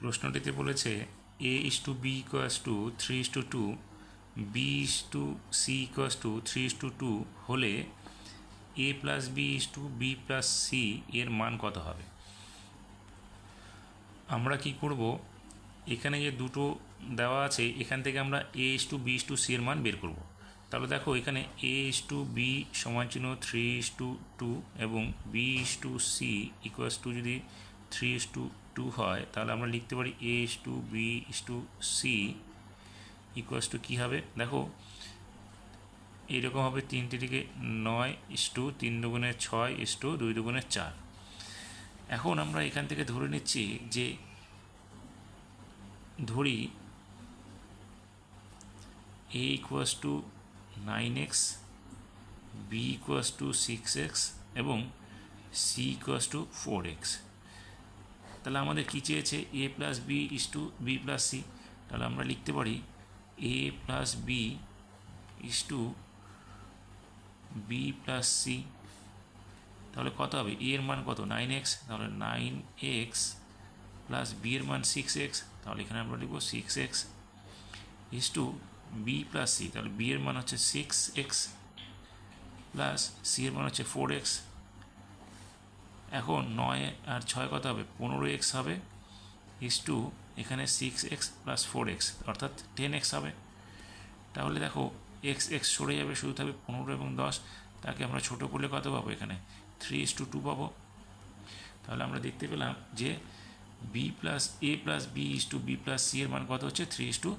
প্রশ্নটিতে বলেছে A is to B equals to 3:2, B is to C equals to 3:2 হলে A plus B is to B plus C এর মান কত হবে। আমরা কি করব, এখানে যে দুটো দেওয়া আছে এখান থেকে আমরা A is to B is to C এর মান বের করব। তাহলে দেখো এখানে এ ইস টু বি সমান চিহ্ন 3:2 এবং B is to C equals to যদি 3:2 হয় তাহলে আমরা লিখতে পারি A is to B is to C equals to কী হবে, দেখো এইরকম হবে 3 9:3 × 6 2 × 4। এখন আমরা এখান থেকে ধরে নিচ্ছি যে ধরি a equals to 9x, b equals to 6x এবং c ইকুয়াস টু 4x। তাহলে আমাদের কী চেয়েছে, a plus B is to B plus C. তাহলে আমরা লিখতে পারি a plus B is to B plus C. তাহলে কত হবে, এ এর মান কত 9x, তাহলে 9x প্লাস বি এর মান 6x, তাহলে এখানে আমরা লিখব 6x is to B plus C. তাহলে বি এর মান হচ্ছে 6x প্লাস সি এর মান হচ্ছে 4x। এখন 9 আর 6 কত হবে, 15x হবে ইস টু এখানে 6x প্লাস 4x অর্থাৎ 10x হবে। তাহলে দেখো এক্স এক্স সরে যাবে, শুধু থাকবে 15 এবং 10। তাকে আমরা ছোটো করলে কত পাবো, এখানে 3:2 পাবো। তাহলে আমরা দেখতে পেলাম যে B plus A plus B is to B plus C এর মান কত হচ্ছে 3:2।